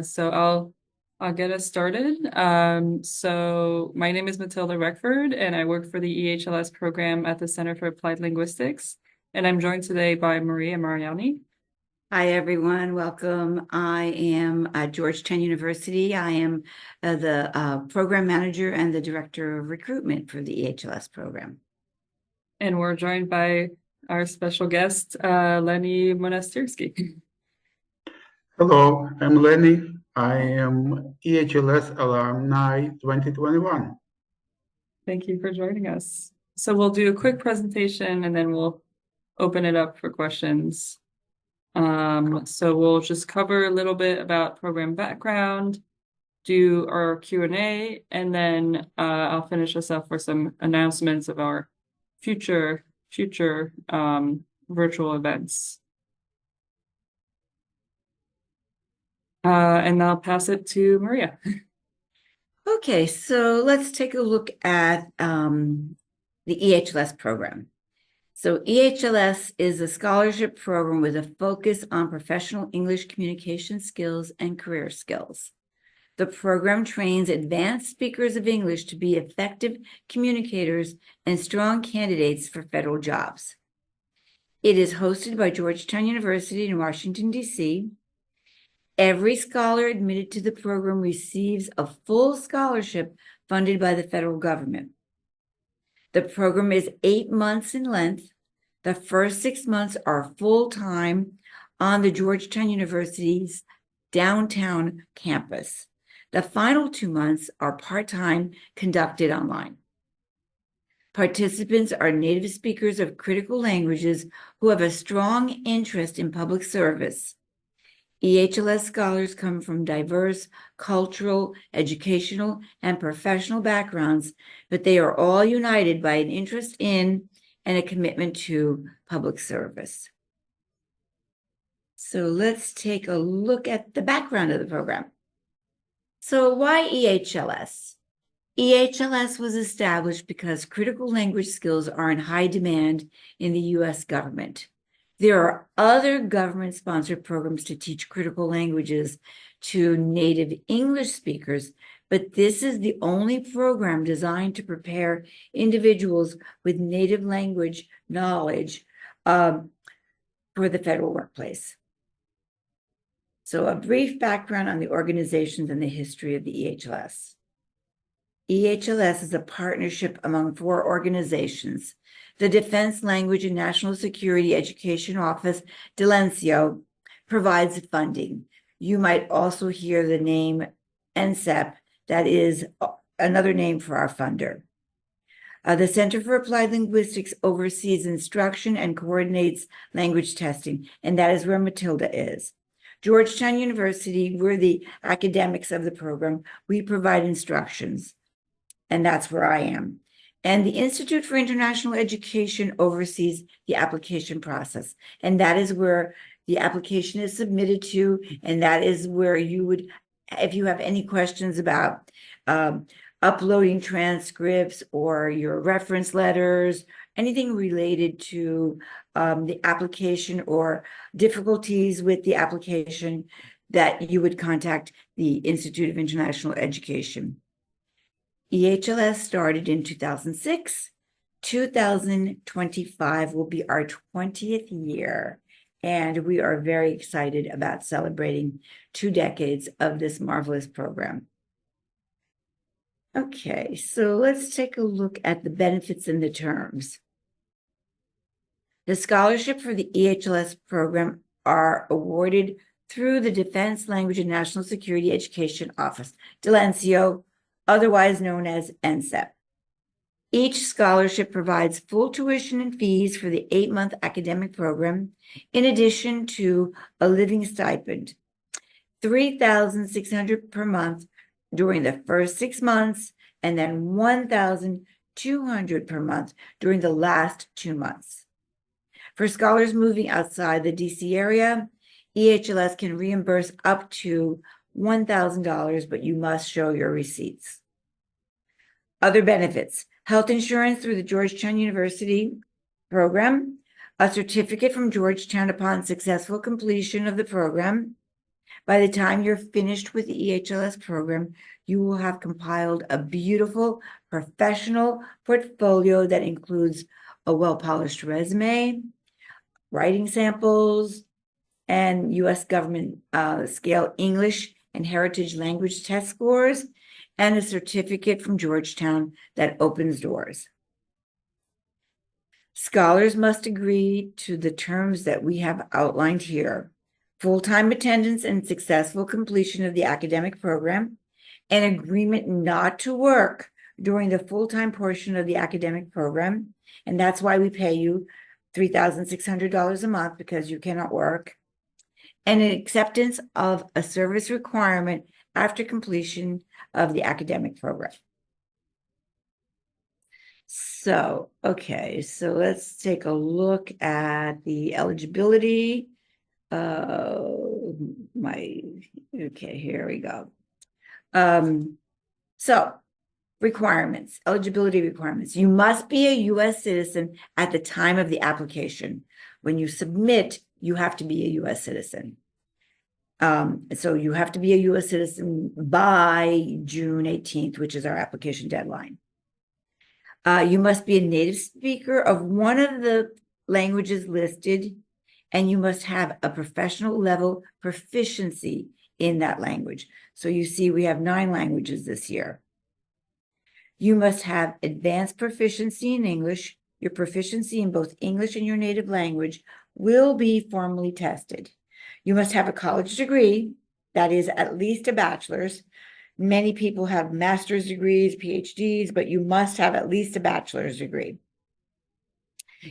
So I'll get us started. So my name is Matilda Reckford, and I work for the EHLS program at the Center for Applied Linguistics. And I'm joined today by Maria Mariani. Hi, everyone. Welcome. I am at Georgetown University. I am the program manager and the director of recruitment for the EHLS program. And we're joined by our special guest, Lenny Monastirski. Hello, I'm Lenny. I am EHLS Alumni 2021. Thank you for joining us. So we'll do a quick presentation and then we'll open it up for questions. So we'll just cover a little bit about program background, do our Q&A, and then I'll finish us up for some announcements of our future virtual events. And I'll pass it to Maria. Okay, so let's take a look at the EHLS program. So EHLS is a scholarship program with a focus on professional English communication skills and career skills. The program trains advanced speakers of English to be effective communicators and strong candidates for federal jobs. It is hosted by Georgetown University in Washington, D.C. Every scholar admitted to the program receives a full scholarship funded by the federal government. The program is 8 months in length. The first 6 months are full-time on the Georgetown University's downtown campus. The final 2 months are part-time, conducted online. Participants are native speakers of critical languages who have a strong interest in public service. EHLS scholars come from diverse cultural, educational, and professional backgrounds, but they are all united by an interest in and a commitment to public service. So let's take a look at the background of the program. So why EHLS? EHLS was established because critical language skills are in high demand in the U.S. government. There are other government-sponsored programs to teach critical languages to native English speakers, but this is the only program designed to prepare individuals with native language knowledge for the federal workplace. So a brief background on the organizations and the history of the EHLS. EHLS is a partnership among 4 organizations. The Defense Language and National Security Education Office, DELENCIO, provides funding. You might also hear the name NCEP, that is another name for our funder. The Center for Applied Linguistics oversees instruction and coordinates language testing, and that is where Matilda is. Georgetown University, we're the academics of the program. We provide instructions, and that's where I am. And the Institute for International Education oversees the application process, and that is where the application is submitted to, and that is where you would, if you have any questions about uploading transcripts or your reference letters, anything related to the application or difficulties with the application, that you would contact the Institute of International Education. EHLS started in 2006. 2025 will be our 20th year, and we are very excited about celebrating 2 decades of this marvelous program. Okay, so let's take a look at the benefits and the terms. The scholarship for the EHLS program are awarded through the Defense Language and National Security Education Office, DELENCIO, otherwise known as NCEP. Each scholarship provides full tuition and fees for the 8-month academic program, in addition to a living stipend, $3,600 per month during the first 6 months, and then $1,200 per month during the last 2 months. For scholars moving outside the DC area, EHLS can reimburse up to $1,000, but you must show your receipts. Other benefits: health insurance through the Georgetown University program, a certificate from Georgetown upon successful completion of the program, By the time you're finished with the EHLS program, you will have compiled a beautiful professional portfolio that includes a well-polished resume, writing samples, and U.S. government scale English and heritage language test scores, and a certificate from Georgetown that opens doors. Scholars must agree to the terms that we have outlined here: full-time attendance and successful completion of the academic program, an agreement not to work during the full-time portion of the academic program, and that's why we pay you $3,600 a month, because you cannot work, and an acceptance of a service requirement after completion of the academic program. So, okay, so let's take a look at the eligibility. Okay, here we go. So requirements, eligibility requirements. You must be a U.S. citizen at the time of the application. When you submit, you have to be a U.S. citizen. So you have to be a U.S. citizen by June 18th, which is our application deadline. You must be a native speaker of one of the languages listed, and you must have a professional level proficiency in that language. So you see, we have 9 languages this year. You must have advanced proficiency in English. Your proficiency in both English and your native language will be formally tested. You must have a college degree, that is at least a bachelor's. Many people have master's degrees, PhDs, but you must have at least a bachelor's degree.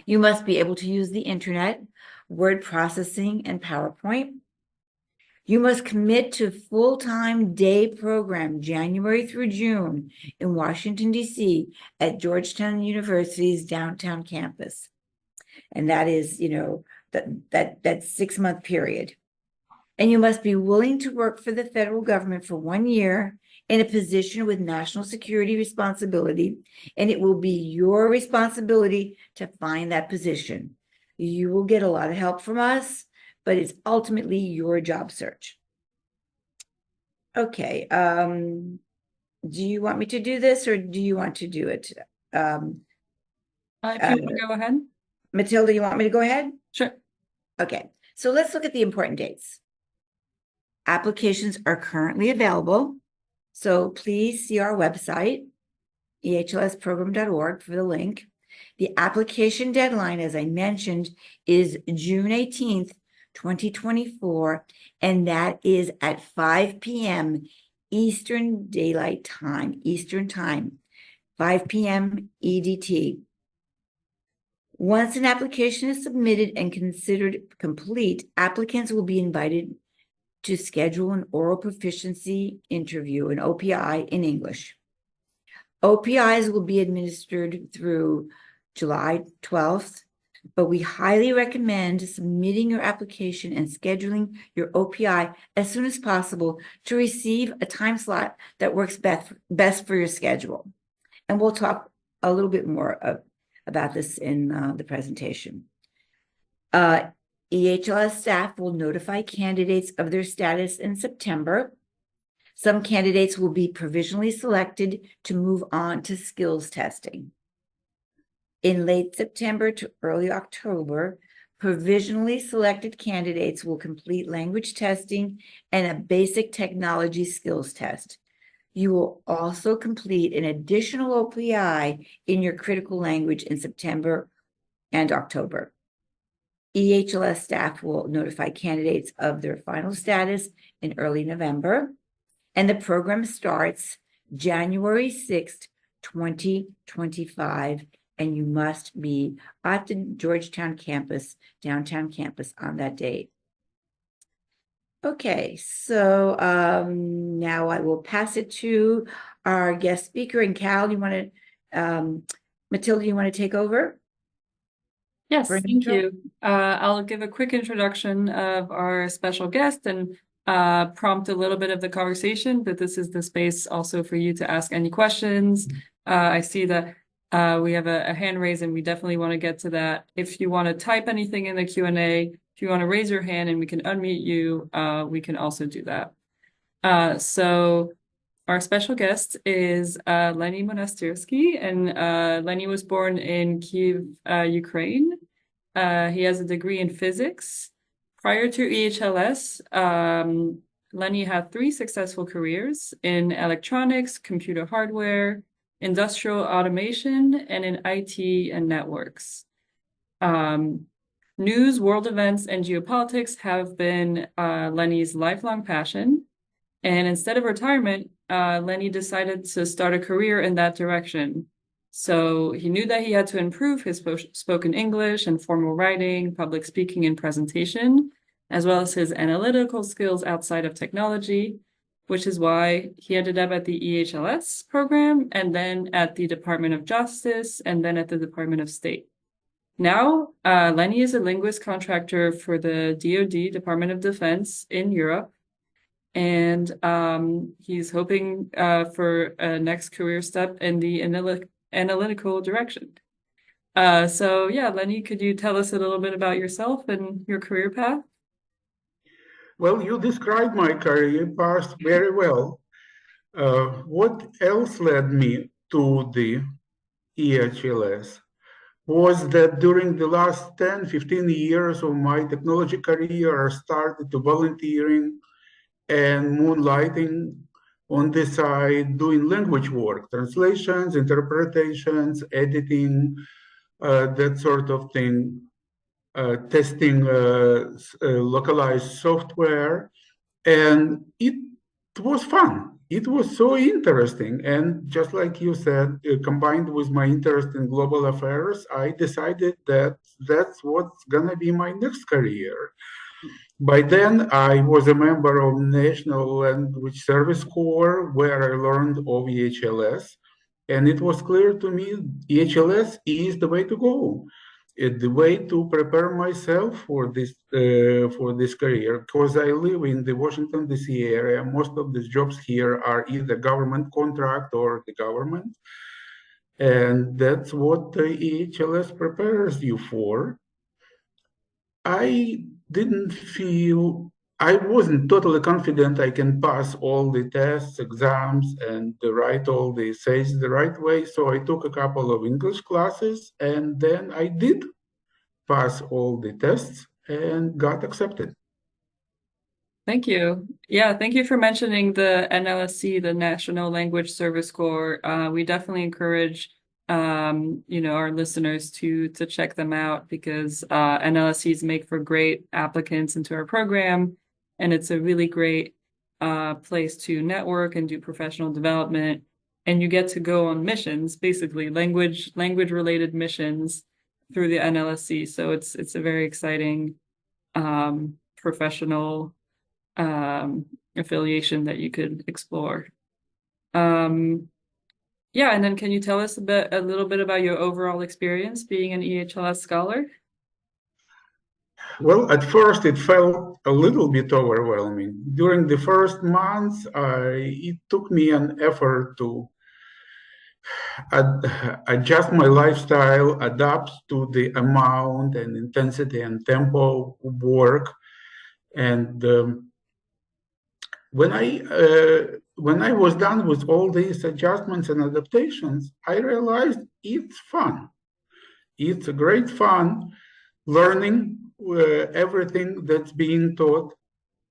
You must be able to use the internet, word processing, and PowerPoint. You must commit to full-time day program, January through June, in Washington, D.C. at Georgetown University's downtown campus. And that is, that 6-month period. And you must be willing to work for the federal government for 1 year in a position with national security responsibility, and it will be your responsibility to find that position. You will get a lot of help from us, but it's ultimately your job search. Okay, do you want me to do this, or do you want to do it? If you want to go ahead. Matilda, you want me to go ahead? Sure. Okay, so let's look at the important dates. Applications are currently available, so please see our website, ehlsprogram.org, for the link. The application deadline, as I mentioned, is June 18th, 2024, and that is at 5 p.m. Eastern Daylight Time, Eastern Time, 5 p.m. EDT. Once an application is submitted and considered complete, applicants will be invited to schedule an oral proficiency interview, an OPI, in English. OPIs will be administered through July 12th, but we highly recommend submitting your application and scheduling your OPI as soon as possible to receive a time slot that works best for your schedule. And we'll talk a little bit more about this in the presentation. EHLS staff will notify candidates of their status in September. Some candidates will be provisionally selected to move on to skills testing. In late September to early October, provisionally selected candidates will complete language testing and a basic technology skills test. You will also complete an additional OPI in your critical language in September and October. EHLS staff will notify candidates of their final status in early November, and the program starts January 6th, 2025, and you must be at the Georgetown campus, downtown campus, on that date. Okay, so now I will pass it to our guest speaker. And Cal, you want to, Matilda, you want to take over? Yes, thank you. I'll give a quick introduction of our special guest and prompt a little bit of the conversation, but this is the space also for you to ask any questions. I see that we have a hand raised, and we definitely want to get to that. If you want to type anything in the Q&A, If you want to raise your hand and we can unmute you, we can also do that. So our special guest is Lenny Monastyrsky, and Lenny was born in Kiev, Ukraine. He has a degree in physics. Prior to EHLS, Lenny had 3 successful careers in electronics, computer hardware, industrial automation, and in IT and networks. News, world events, and geopolitics have been Lenny's lifelong passion. And instead of retirement, Lenny decided to start a career in that direction. So he knew that he had to improve his spoken English and formal writing, public speaking, and presentation, as well as his analytical skills outside of technology, which is why he ended up at the EHLS program, and then at the Department of Justice, and then at the Department of State. Now, Lenny is a linguist contractor for the DoD, Department of Defense, in Europe. And he's hoping for a next career step in the analytical direction. So yeah, Lenny, could you tell us a little bit about yourself and your career path? Well, you described my career path very well. What else led me to the EHLS was that during the last 10, 15 years of my technology career, I started to volunteering and moonlighting on the side, doing language work, translations, interpretations, editing, that sort of thing, testing localized software. And it was fun. It was so interesting. And just like you said, combined with my interest in global affairs, I decided that that's what's going to be my next career. By then, I was a member of National Language Service Corps, where I learned of EHLS. And it was clear to me EHLS is the way to go. It's the way to prepare myself for this career, because I live in the Washington, D.C. area. Most of these jobs here are either government contract or the government. And that's what the EHLS prepares you for. I wasn't totally confident I can pass all the tests, exams, and write all the essays the right way. So I took a couple of English classes, and then I did pass all the tests and got accepted. Thank you. Yeah, thank you for mentioning the NLSC, the National Language Service Corps. We definitely encourage our listeners to check them out, because NLSCs make for great applicants into our program, and it's a really great place to network and do professional development, and you get to go on missions, basically language related missions through the NLSC. So it's a very exciting professional affiliation that you could explore. Yeah, and then can you tell us a little bit about your overall experience being an EHLS scholar? Well, at first it felt a little bit overwhelming. During the first months, it took me an effort to adjust my lifestyle, adapt to the amount and intensity and tempo of work. And when I was done with all these adjustments and adaptations, I realized it's fun. It's a great fun learning everything that's being taught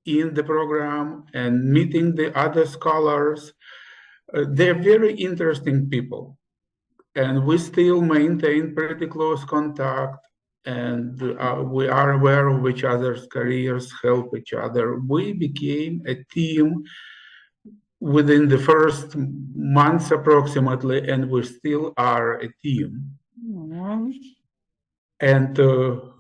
in the program and meeting the other scholars. They're very interesting people, and we still maintain pretty close contact, and we are aware of each other's careers, help each other. We became a team within the first months approximately, and we still are a team. And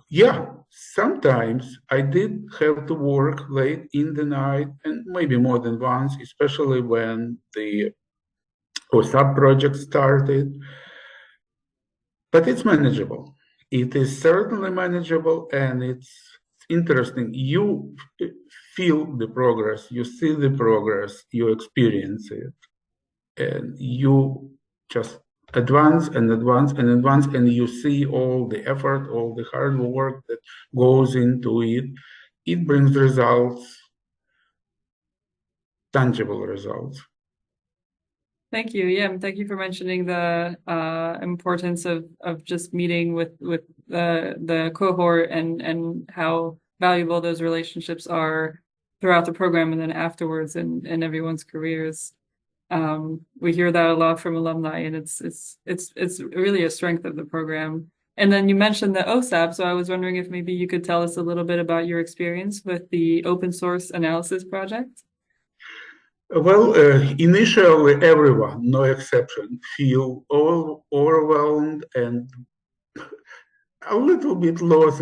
yeah, sometimes I did have to work late in the night, and maybe more than once, especially when the OSAP project started. But it's manageable. It is certainly manageable, and it's interesting. You feel the progress, you see the progress, you experience it, and you just advance and advance and advance, and you see all the effort, all the hard work that goes into it. It brings results, tangible results. Thank you. Yeah, and thank you for mentioning the importance of just meeting with the cohort and how valuable those relationships are throughout the program and then afterwards in everyone's careers. We hear that a lot from alumni, and it's really a strength of the program. And then you mentioned the OSAP, so I was wondering if maybe you could tell us a little bit about your experience with the open source analysis project. Well, initially, everyone, no exception, feel all overwhelmed and a little bit lost.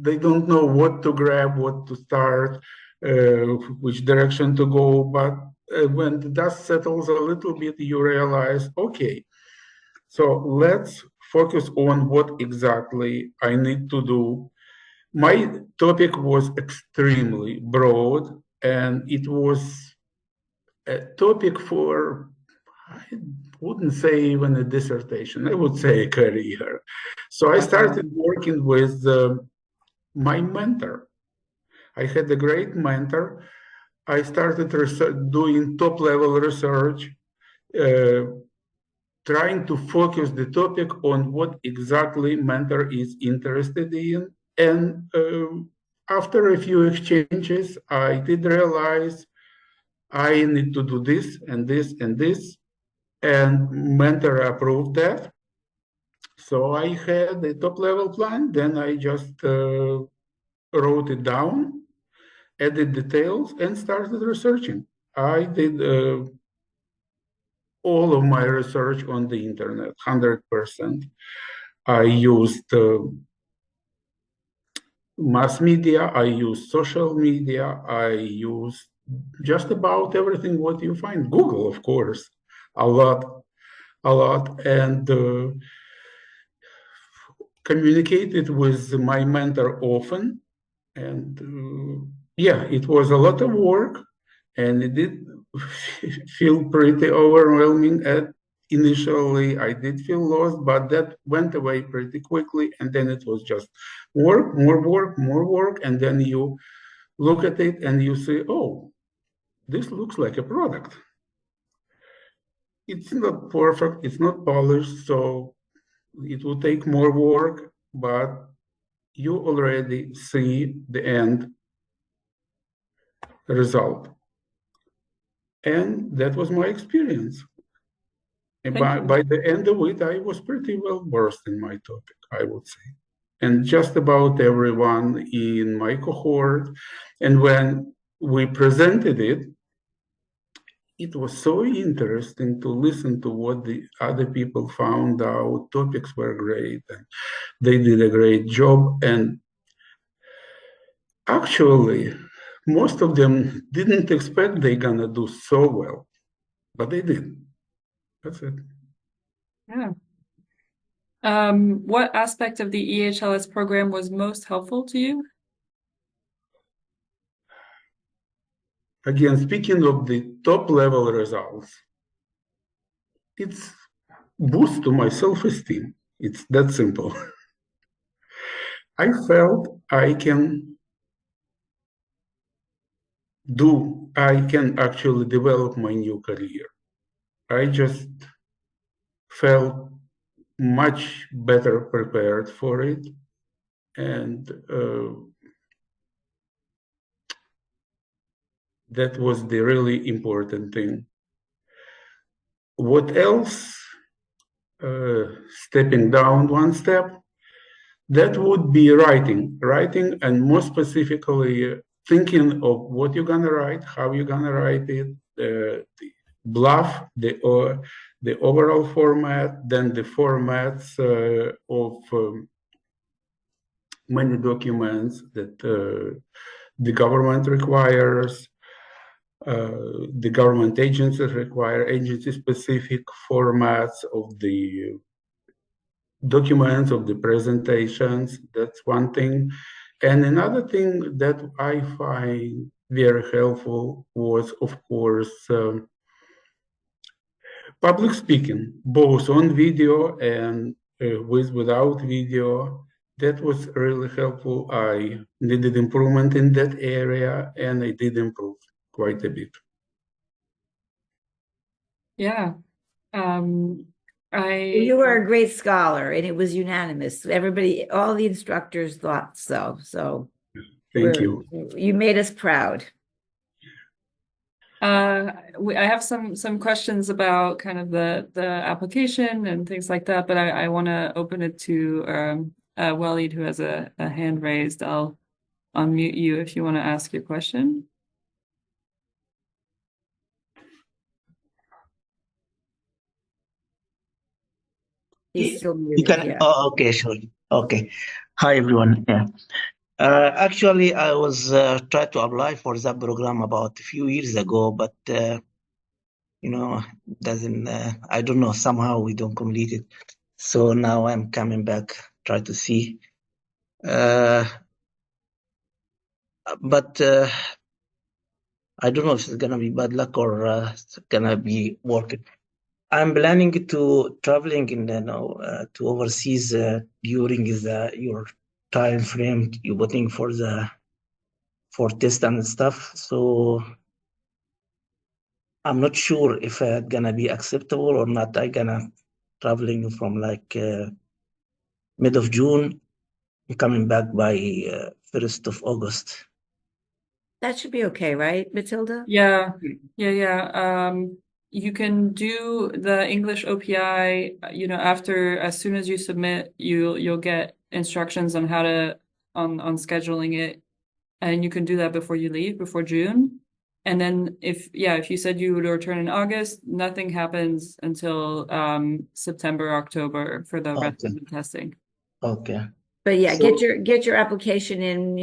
They don't know what to grab, what to start, which direction to go. But when the dust settles a little bit, you realize, okay, so let's focus on what exactly I need to do. My topic was extremely broad, and it was a topic for, I wouldn't say even a dissertation, I would say a career. So I started working with my mentor. I had a great mentor. I started doing top level research, uh, trying to focus the topic on what exactly mentor is interested in. And after a few exchanges, I did realize I need to do this and this and this, and mentor approved that. So I had a top level plan, then I just wrote it down, added details, and started researching. I did all of my research on the internet, 100%. I used mass media, I used social media, I used just about everything what you find. Google, of course, a lot, and communicated with my mentor often. And yeah, it was a lot of work, and it did feel pretty overwhelming. Initially, I did feel lost, but that went away pretty quickly. And then it was just work, more work, more work. And then you look at it and you say, oh, this looks like a product. It's not perfect, it's not polished, so it will take more work, but you already see the end result. And that was my experience. And by the end of it, I was pretty well versed in my topic, I would say. And just about everyone in my cohort. And when we presented it, it was so interesting to listen to what the other people found out. Topics were great, and they did a great job. And actually, most of them didn't expect they're gonna do so well, but they did. That's it. Yeah. What aspect of the EHLS program was most helpful to you? Again, speaking of the top level results, it's boost to my self-esteem. It's that simple. I felt I can actually develop my new career. I just felt much better prepared for it. And that was the really important thing. What else? Stepping down one step, that would be writing, and more specifically, thinking of what you're gonna write, how you're gonna write it, the bluff, the overall format, then the formats of many documents that the government requires, the government agencies require agency-specific formats of the documents, of the presentations. That's one thing. And another thing that I find very helpful was, of course, public speaking, both on video and without video. That was really helpful. I needed improvement in that area, and I did improve quite a bit. Yeah. You I were a great scholar, and it was unanimous. Everybody, all the instructors thought so. So Thank you. you made us proud. I have some questions about kind of the application and things like that, but I want to open it to Waleed, who has a hand raised. I'll unmute you if you want to ask your question. He's still You muted, can. yeah. Oh, okay, sure. Okay. Hi, everyone. Yeah. Actually, I was trying to apply for that program about a few years ago, but doesn't. I don't know. Somehow we don't complete it. So now I'm coming back, try to see. But I don't know if it's gonna be bad luck or it's gonna be working. I'm planning to traveling in to overseas during your time frame you're putting for test and stuff. So I'm not sure if it's gonna be acceptable or not. I gonna traveling from like mid of June, coming back by 1st of August. That should be okay, right, Matilda? Yeah. You can do the English OPI, after as soon as you submit, you'll get instructions on how to on scheduling it, and you can do that before you leave, before June. And then if you said you would return in August, nothing happens until September, October for the rest of the testing. Okay. But yeah, So- get your application in,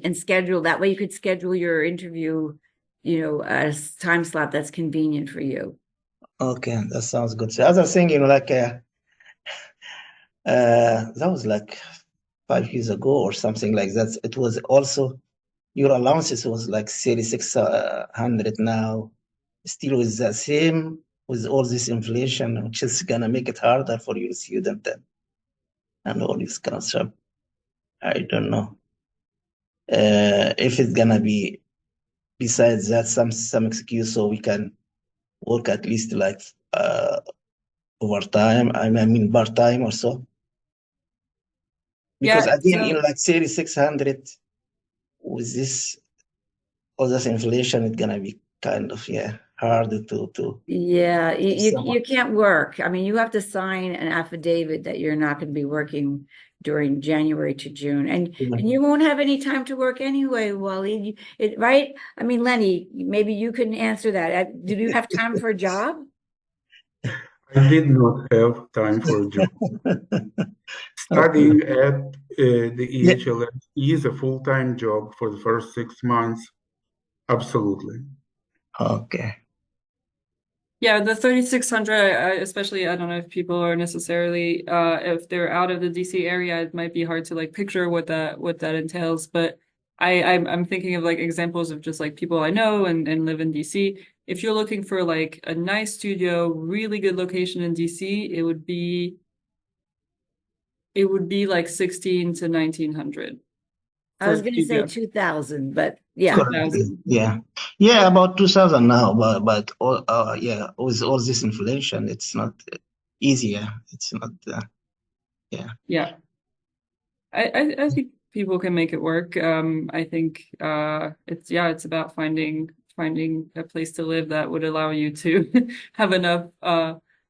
and schedule. That way you could schedule your interview, a time slot that's convenient for you. Okay, that sounds good. So as I was saying, like that was like 5 years ago or something like that. It was also your allowances was like 3,600 now, still with the same with all this inflation, which is gonna make it harder for your student and all this kind of stuff. I don't know if it's gonna be besides that some excuse so we can work at least like overtime. I mean part-time or so. Because again, in like 3,600 with this all this inflation, it's gonna be kind of hard to Yeah, someone. you can't work. I mean, you have to sign an affidavit that you're not going to be working during January to June, and you won't have any time to work anyway, Wally. Right? I mean, Lenny, maybe you can answer that. Do you have time for a job? I did not have time for a job. Studying at the EHLS is a full-time job for the first 6 months. Absolutely. Okay. Yeah, the 3,600, especially, I don't know if people are necessarily, if they're out of the DC area, it might be hard to like picture what that entails. But I'm thinking of like examples of just like people I know and live in DC. If you're looking for like a nice studio, really good location in DC, it would be like 16 to 1,900. I was for going to say studio. 2,000, but yeah. Correct. Yeah, about 2,000 now, but all with all this inflation, it's not easy. Yeah, it's not. Yeah. I think people can make it work. I think it's about finding a place to live that would allow you to have enough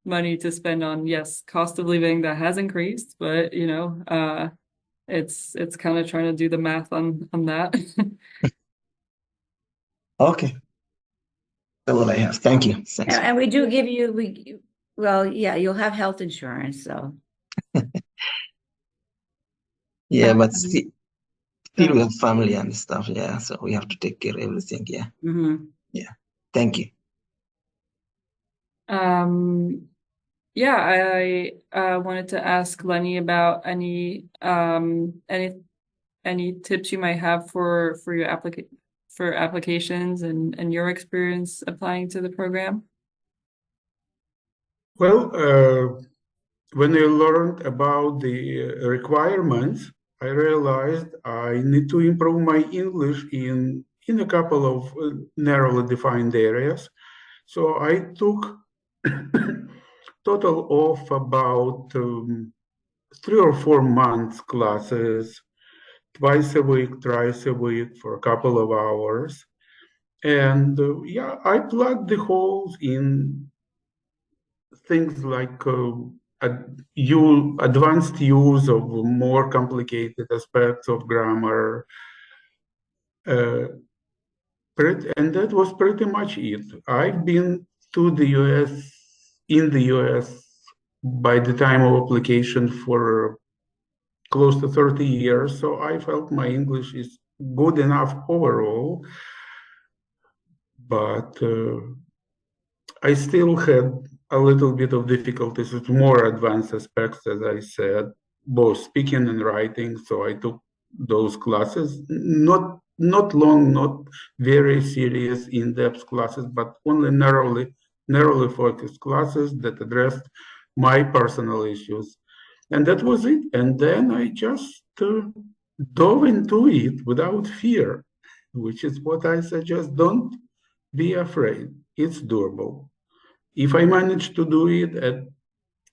money to spend on, yes, cost of living that has increased, but it's kind of trying to do the math on that. Okay. That's all I have. Thank you. Thanks. And we do give you you'll have health insurance, so. Yeah, but still we have family and stuff. Yeah, so we have to take care of everything. Yeah. Mm-hmm. Yeah. Thank you. Yeah, I wanted to ask Lenny about any tips you might have for your applications and your experience applying to the program. Well, when I learned about the requirements, I realized I need to improve my English in a couple of narrowly defined areas. So I took total of about 3 or 4 months classes, twice a week, thrice a week for a couple of hours. And yeah, I plugged the holes in things like advanced use of more complicated aspects of grammar. Uh, and that was pretty much it. I've been to the US, in the US, by the time of application for close to 30 years. So I felt my English is good enough overall, but I still had a little bit of difficulties with more advanced aspects, as I said, both speaking and writing. So I took those classes, not long, not very serious, in-depth classes, but only narrowly focused classes that addressed my personal issues. And that was it. And then I just dove into it without fear, which is what I suggest. Don't be afraid. It's doable. If I manage to do it at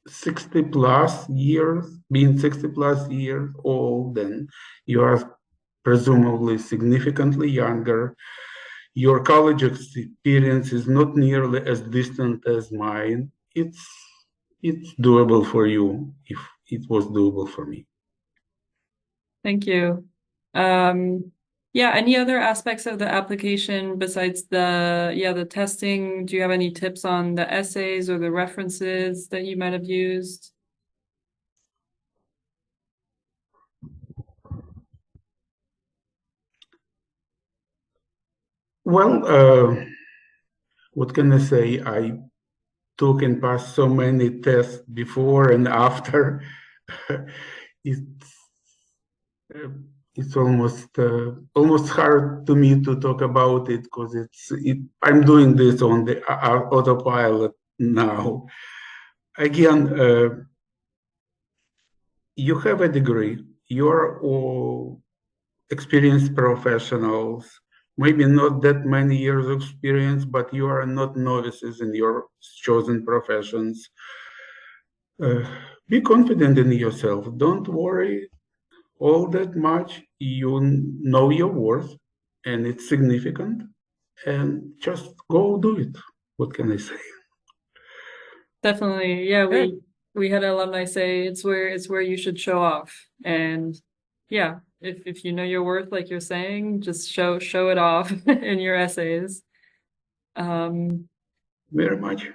60 plus years, being 60 plus years old, then you are presumably significantly younger. Your college experience is not nearly as distant as mine. It's doable for you if it was doable for me. Thank you. Yeah, any other aspects of the application besides the testing? Do you have any tips on the essays or the references that you might have used? Well, what can I say? I took and passed so many tests before and after. it's uh, it's almost hard to me to talk about it because I'm doing this on the autopilot now. Again, you have a degree. You're all experienced professionals. Maybe not that many years of experience, but you are not novices in your chosen professions. Uh, be confident in yourself. Don't worry all that much. You know your worth, and it's significant. And just go do it. What can I say? Definitely. Yeah, Good. we had alumni say it's where you should show off. And yeah, if you know your worth, like you're saying, just show it off in your essays. Very much.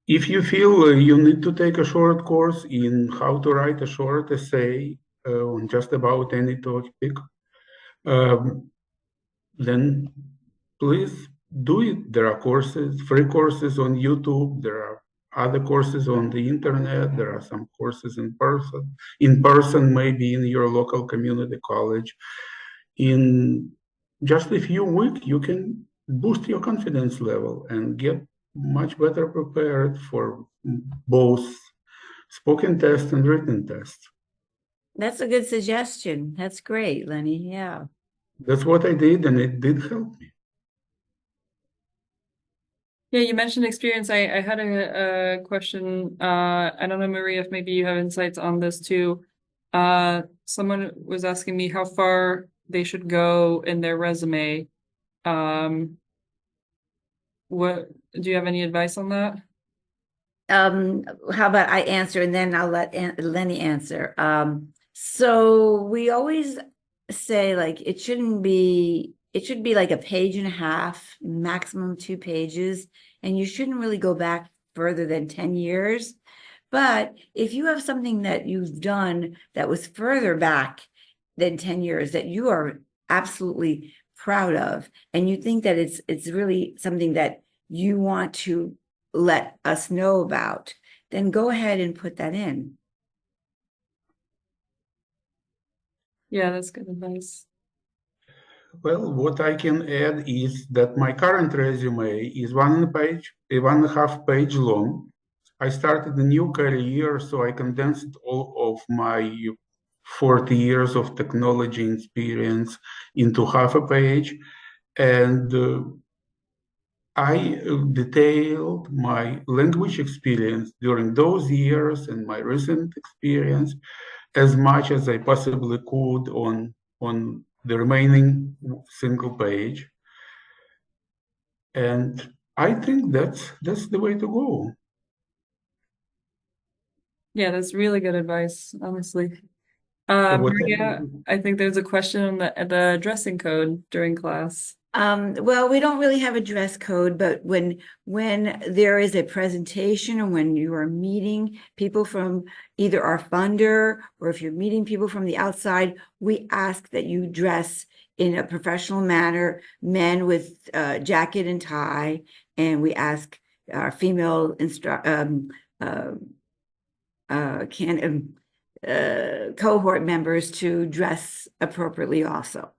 If you feel you need to take a short course in how to write a short essay on just about any topic, um, then please do it. There are courses, free courses on YouTube. There are other courses on the internet. There are some courses in person. In person, maybe in your local community college. In just a few weeks, you can boost your confidence level and get much better prepared for both spoken test and written test. That's a good suggestion. That's great, Lenny. Yeah. That's what I did, and it did help me. Yeah, you mentioned experience. I had a question. I don't know, Maria, if maybe you have insights on this too. Someone was asking me how far they should go in their resume. What do you have any advice on that? How about I answer and then I'll let Lenny answer. So we always say like it should be like a page and a half, maximum 2 pages, and you shouldn't really go back further than 10 years. But if you have something that you've done that was further back than 10 years that you are absolutely proud of, and you think that it's really something that you want to let us know about, then go ahead and put that in. Yeah, that's good advice. Well, what I can add is that my current resume is 1.5 page long. I started a new career, so I condensed all of my 40 years of technology experience into half a page. And I detailed my language experience during those years and my recent experience as much as I possibly could on the remaining single page. And I think that's the way to go. Yeah, that's really good advice, honestly. What Maria, I think there's a question on the dressing code during class. Well, we don't really have a dress code, but when there is a presentation and when you are meeting people from either our funder or if you're meeting people from the outside, we ask that you dress in a professional manner, men with jacket and tie, and we ask our female cohort members to dress appropriately also.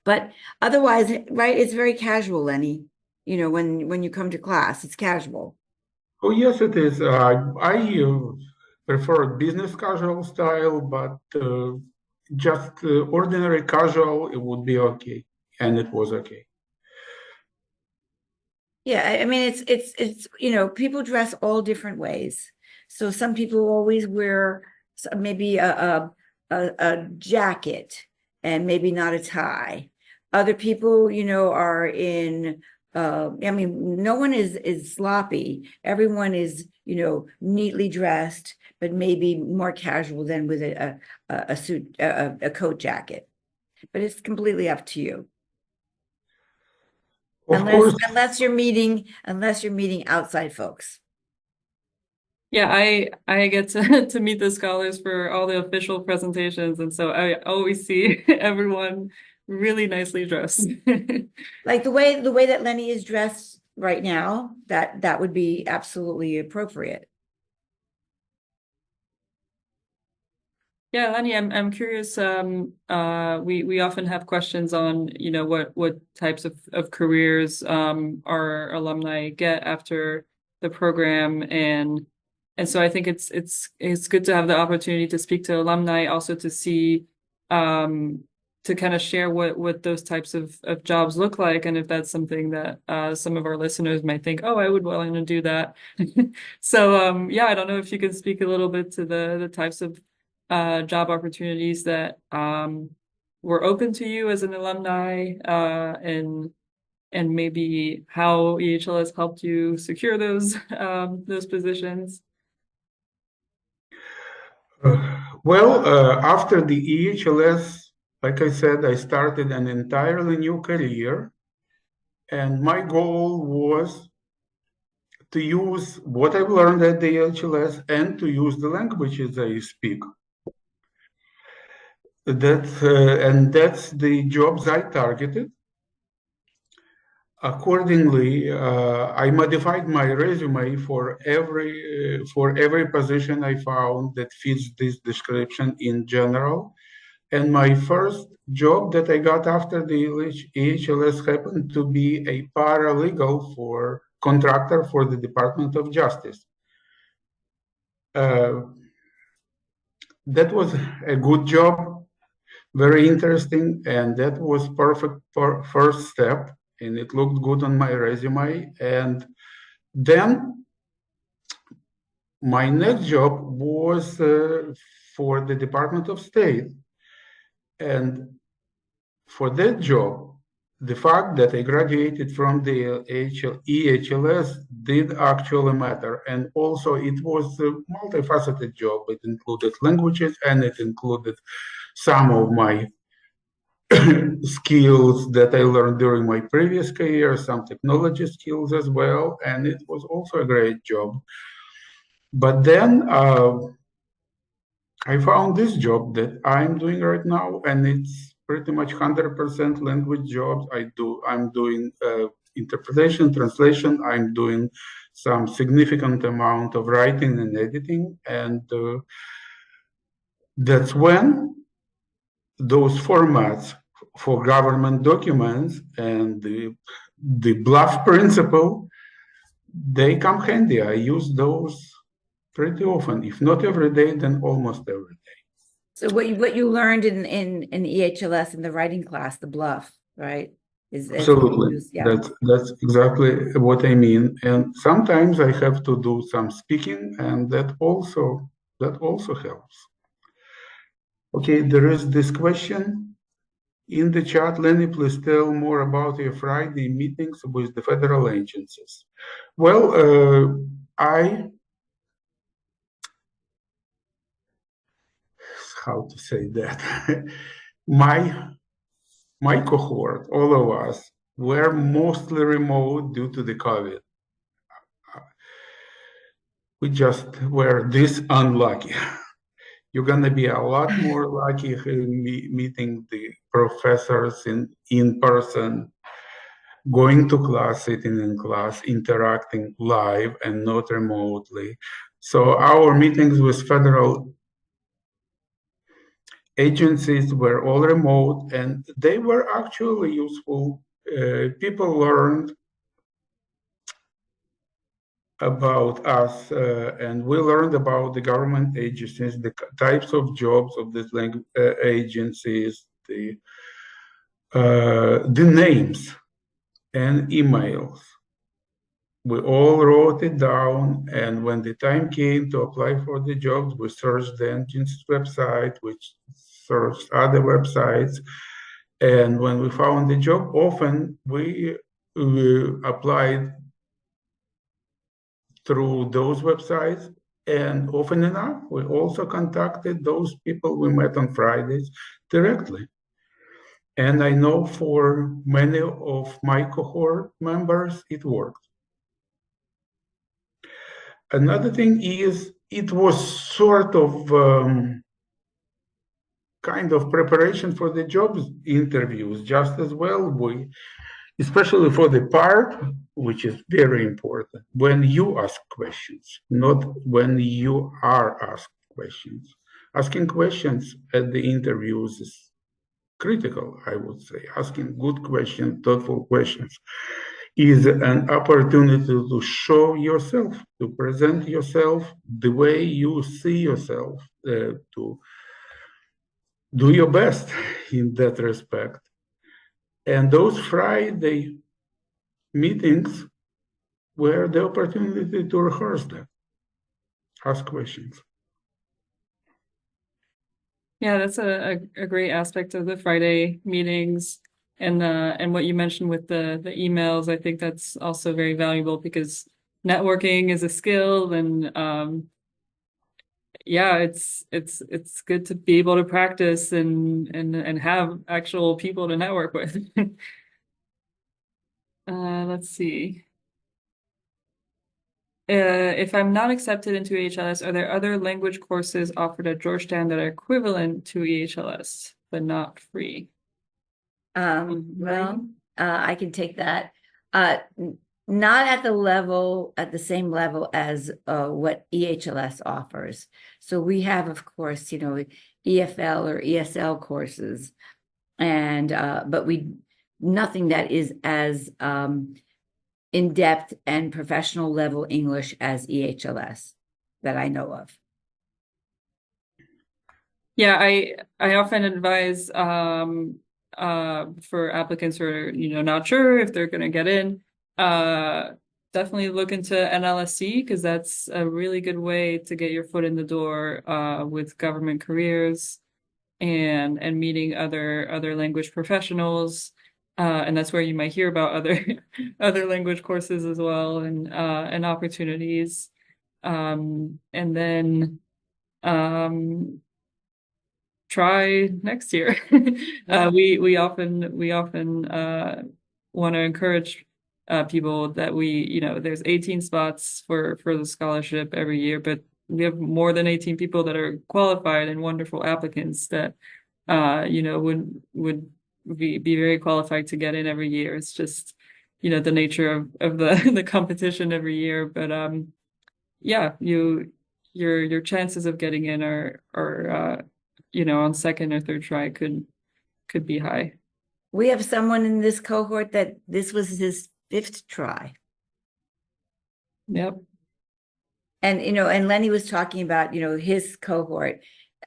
But otherwise, right, it's very casual, Lenny. You know, when you come to class, it's casual. Oh, yes, it is. I prefer business casual style, but just ordinary casual, it would be okay. And it was okay. Yeah, I mean, it's you know, people dress all different ways. So some people always wear maybe a jacket and maybe not a tie. Other people, you know, are in I mean, no one is sloppy. Everyone is, you know, neatly dressed, but maybe more casual than with a suit, a coat jacket. But it's completely up to you. Of course, Unless you're meeting outside folks. Yeah, I get to meet the scholars for all the official presentations, and so I always see everyone really nicely dressed. Like the way that Lenny is dressed right now, that would be absolutely appropriate. Yeah, Lenny, I'm curious. We often have questions on, you know, what types of careers our alumni get after the program, and so I think it's good to have the opportunity to speak to alumni, also to see to kind of share what those types of jobs look like, and if that's something that some of our listeners might think, oh, I would willing to do that. So yeah, I don't know if you could speak a little bit to the types of job opportunities that were open to you as an alumni, and maybe how EHLS helped you secure those positions. After the EHLS, like I said, I started an entirely new career, and my goal was to use what I've learned at the EHLS and to use the languages I speak. That's the jobs I targeted. Accordingly, I modified my resume for every position I found that fits this description in general. And my first job that I got after the EHLS happened to be a paralegal for contractor for the Department of Justice. That was a good job, very interesting, and that was perfect for first step, and it looked good on my resume. And then my next job was for the Department of State. And for that job, the fact that I graduated from the EHLS did actually matter. And also it was a multifaceted job. It included languages and it included some of my skills that I learned during my previous career, some technology skills as well. And it was also a great job. But then I found this job that I'm doing right now, and it's pretty much 100% language jobs. I'm doing interpretation, translation. I'm doing some significant amount of writing and editing, and that's when those formats for government documents and the bluff principle, they come handy. I use those pretty often, if not every day, then almost every day. So what you learned in EHLS in the writing class, the bluff, right? Is what you Absolutely. use, yeah. That's exactly what I mean. And sometimes I have to do some speaking, and that also helps. Okay, there is this question in the chat. Lenny, please tell more about your Friday meetings with the federal agencies. Well, how to say that? My cohort, all of us, were mostly remote due to the COVID. We just were this unlucky. You're going to be a lot more lucky meeting the professors in person, going to class, sitting in class, interacting live and not remotely. So our meetings with federal agencies were all remote, and they were actually useful. People learned about us, and we learned about the government agencies, the types of jobs of these agencies, the names and emails. We all wrote it down, and when the time came to apply for the jobs, we searched the agency's website, we searched other websites, and when we found the job, often we applied through those websites, and often enough, we also contacted those people we met on Fridays directly. And I know for many of my cohort members, it worked. Another thing is, it was sort of kind of preparation for the job interviews just as well. Especially for the part, which is very important, when you ask questions, not when you are asked questions. Asking questions at the interviews is critical, I would say. Asking good questions, thoughtful questions, is an opportunity to show yourself, to present yourself the way you see yourself, to do your best in that respect. And those Friday meetings were the opportunity to rehearse that, ask questions. Yeah, that's a great aspect of the Friday meetings, and what you mentioned with the emails. I think that's also very valuable because networking is a skill, and yeah, it's good to be able to practice and have actual people to network with. Let's see. If I'm not accepted into EHLS, are there other language courses offered at Georgetown that are equivalent to EHLS but not free? Well, I can take that. Not at the same level as what EHLS offers. So we have, of course, EFL or ESL courses, and but nothing that is as in-depth and professional level English as EHLS that I know of. Yeah, I often advise for applicants who are not sure if they're going to get in, definitely look into NLSC because that's a really good way to get your foot in the door with government careers and meeting other language professionals. And that's where you might hear about other language courses as well and opportunities. And then try next year. We often want to encourage people that there's 18 spots for the scholarship every year, but we have more than 18 people that are qualified and wonderful applicants that would be very qualified to get in every year. It's just the nature of the competition every year, but yeah, your chances of getting in are on second or third try could be high. We have someone in this cohort that this was his 5th try. Yep. And, and Lenny was talking about, his cohort.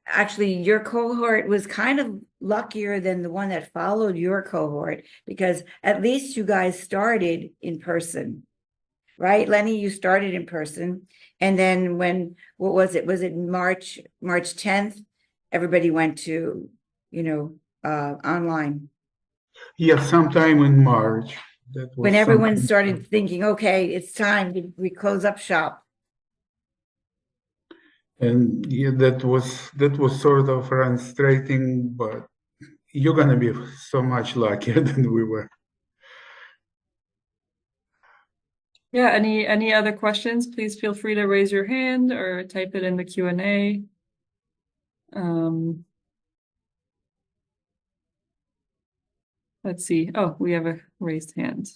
Actually, your cohort was kind of luckier than the one that followed your cohort, because at least you guys started in person, right? Lenny, you started in person. And then what was it? Was it March 10th? Everybody went to, online. Yeah, sometime in March. That was When everyone something. started thinking, okay, it's time, we close up shop. And yeah, that was sort of frustrating, but you're gonna be so much luckier than we were. Yeah, any other questions? Please feel free to raise your hand or type it in the Q&A. Let's see. Oh, we have a raised hand.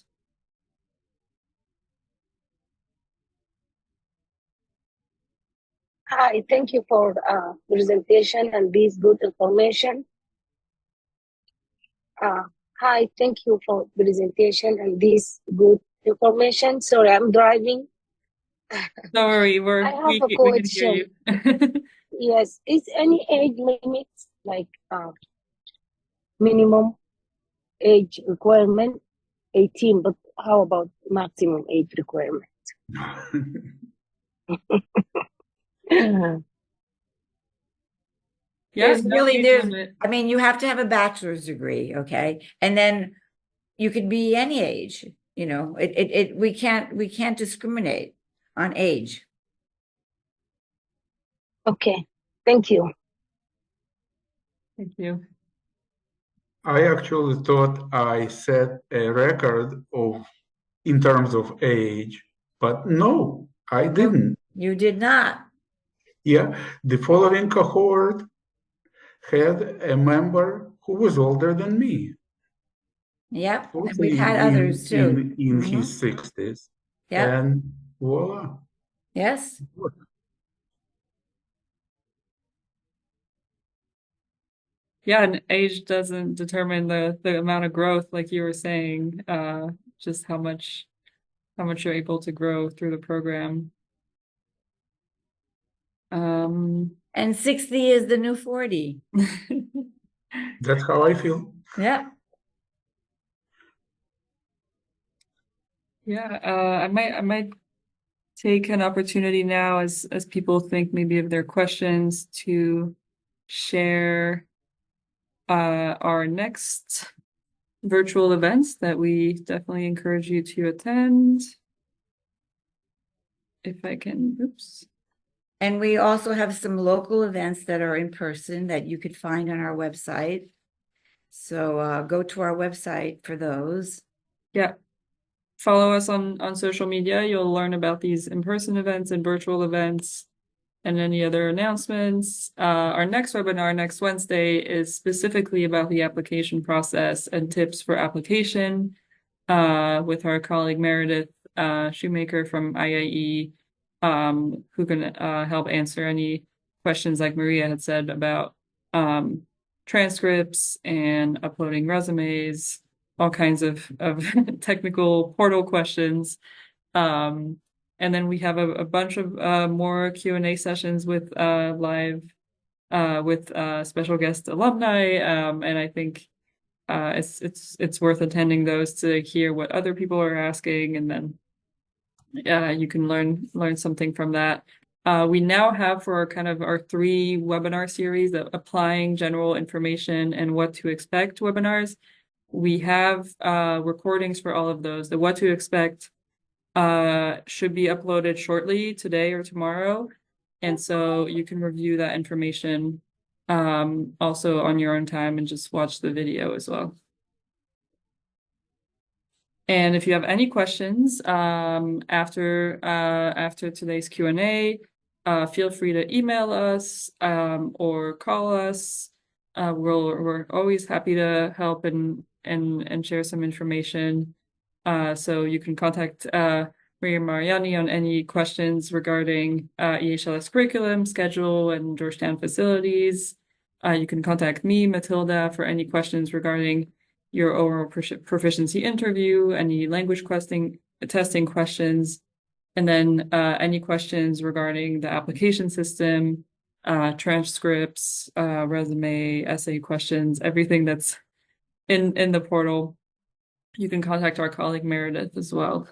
Hi, thank you for presentation and this good information. Hi, thank you for presentation and this good information. Sorry, I'm driving. Don't worry, I have a we can hear question. you. Yes, is any age limit, like minimum age requirement 18, but how about maximum age requirement? Yeah, There's no really, age there's, limit. I mean, you have to have a bachelor's degree, okay? And then you could be any age, we can't discriminate on age. Okay, thank you. Thank you. I actually thought I set a record in terms of age, but no, I didn't. You did not. Yeah, the following cohort had a member who was older than me. Yep, and Also we've had others too. in Mhm. his 60s. Yep, And voila. yes. Yeah, and age doesn't determine the amount of growth, like you were saying, just how much you're able to grow through the program. And 60 is the new 40. That's how I feel. Yeah. Yeah, I might take an opportunity now as people think maybe of their questions to share our next virtual events that we definitely encourage you to attend. If I can, oops. And we also have some local events that are in person that you could find on our website. So go to our website for those. Yeah. Follow us on social media. You'll learn about these in-person events and virtual events and any other announcements. Our next webinar next Wednesday is specifically about the application process and tips for application with our colleague Meredith Shoemaker from IIE, who can help answer any questions like Maria had said about transcripts and uploading resumes, all kinds of technical portal questions. And then we have a bunch of more Q&A sessions with live with special guest alumni, and I think it's worth attending those to hear what other people are asking, and then you can learn something from that. We now have for our 3 webinar series of applying general information and what to expect webinars. We have recordings for all of those. The what to expect should be uploaded shortly, today or tomorrow. And so you can review that information also on your own time and just watch the video as well. And if you have any questions after today's Q&A, feel free to email us or call us. We're always happy to help and share some information. So you can contact Maria Mariani on any questions regarding EHLS curriculum, schedule, and Georgetown facilities. You can contact me, Matilda, for any questions regarding your oral proficiency interview, any language testing questions, and then any questions regarding the application system, transcripts, resume, essay questions, everything that's in the portal. You can contact our colleague Meredith as well,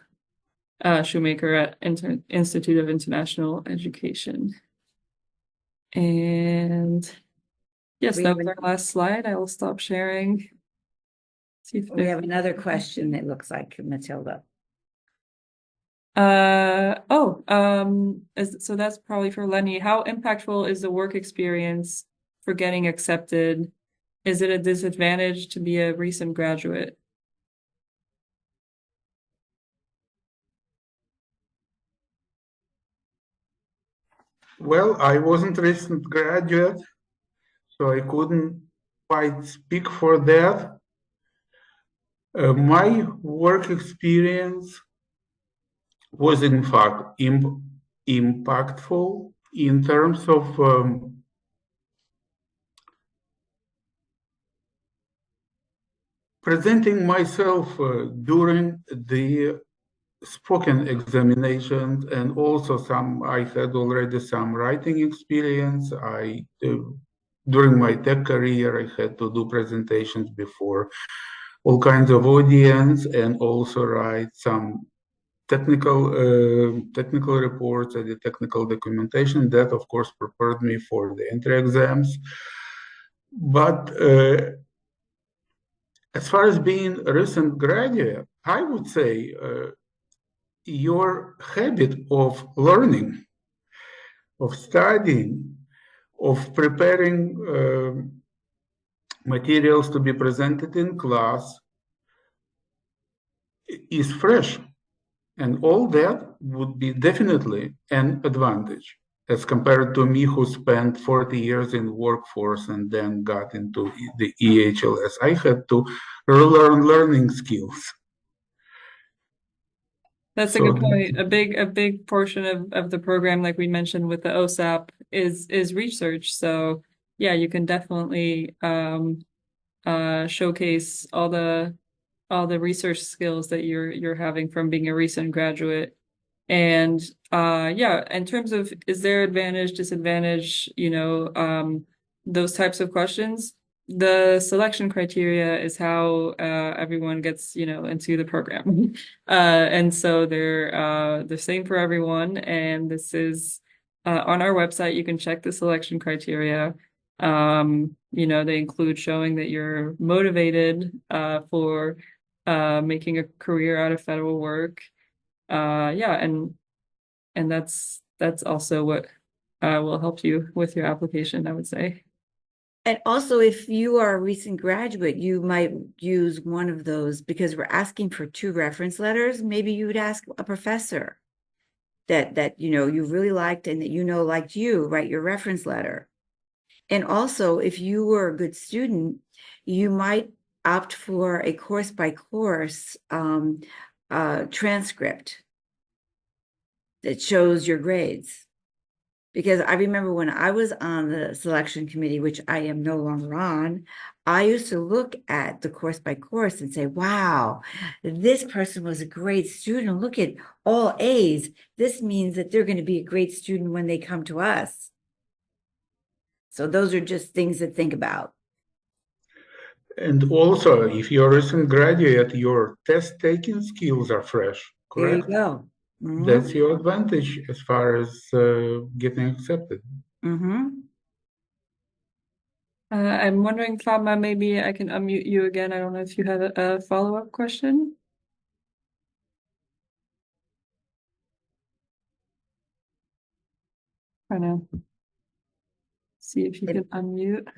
Shoemaker at Institute of International Education. And yes, that was our last slide. I will stop sharing. See if We have another question, it looks like, Matilda. So that's probably for Lenny. How impactful is the work experience for getting accepted? Is it a disadvantage to be a recent graduate? Well, I wasn't a recent graduate, so I couldn't quite speak for that. My work experience was in fact impactful in terms of presenting myself during the spoken examinations, and also I had already some writing experience. During my tech career, I had to do presentations before all kinds of audience and also write some technical reports and the technical documentation that of course prepared me for the entry exams. But as far as being a recent graduate, I would say your habit of learning, of studying, of preparing materials to be presented in class is fresh. And all that would be definitely an advantage as compared to me who spent 40 years in workforce and then got into the EHLS. I had to relearn learning skills. That's a good point. A big portion of the program, like we mentioned with the OSAP, is research. So yeah, you can definitely showcase all the research skills that you're having from being a recent graduate. And yeah, in terms of is there advantage, disadvantage, those types of questions, the selection criteria is how everyone gets, into the program. And so they're the same for everyone. And this is on our website, you can check the selection criteria. They include showing that you're motivated for making a career out of federal work. And that's also what will help you with your application, I would say. And also, if you are a recent graduate, you might use one of those because we're asking for 2 reference letters. Maybe you would ask a professor that you really liked and that liked you, write your reference letter. And also, if you were a good student, you might opt for a course by course transcript that shows your grades. Because I remember when I was on the selection committee, which I am no longer on, I used to look at the course by course and say, wow, this person was a great student. Look at all A's. This means that they're going to be a great student when they come to us. So those are just things to think about. And also, if you're a recent graduate, your test-taking skills are fresh, correct? There you go. Mm-hmm. That's your advantage as far as getting accepted. Mm-hmm. I'm wondering, Fatma, maybe I can unmute you again. I don't know if you have a follow-up question. Trying to see if you can unmute.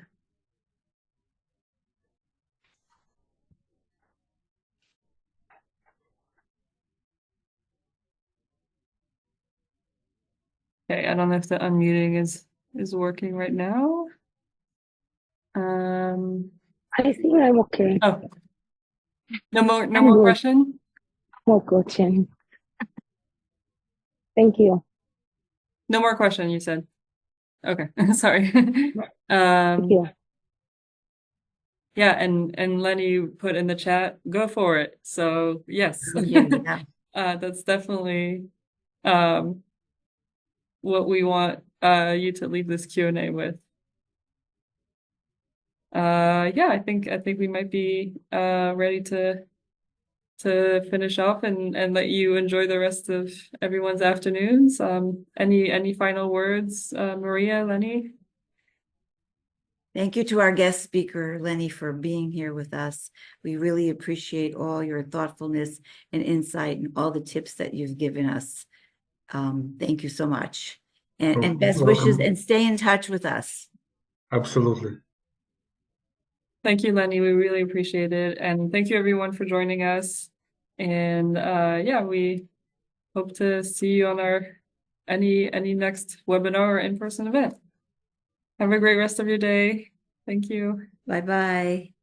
Okay, I don't know if the unmuting is working right now. I think I'm okay. Oh, no more question? No question. Thank you. No more question, you said. Okay, sorry. Thank you. Yeah, and Lenny put in the chat, go for it. So yes, Yeah. that's definitely what we want you to leave this Q&A with. Yeah, I think we might be ready to finish off and let you enjoy the rest of everyone's afternoons. Any final words, Maria, Lenny? Thank you to our guest speaker, Lenny, for being here with us. We really appreciate all your thoughtfulness and insight and all the tips that you've given us. Thank you so much. And best wishes, Welcome. and stay in touch with us. Absolutely. Thank you, Lenny. We really appreciate it. And thank you everyone for joining us. And yeah, we hope to see you on our any next webinar or in-person event. Have a great rest of your day. Thank you. Bye-bye.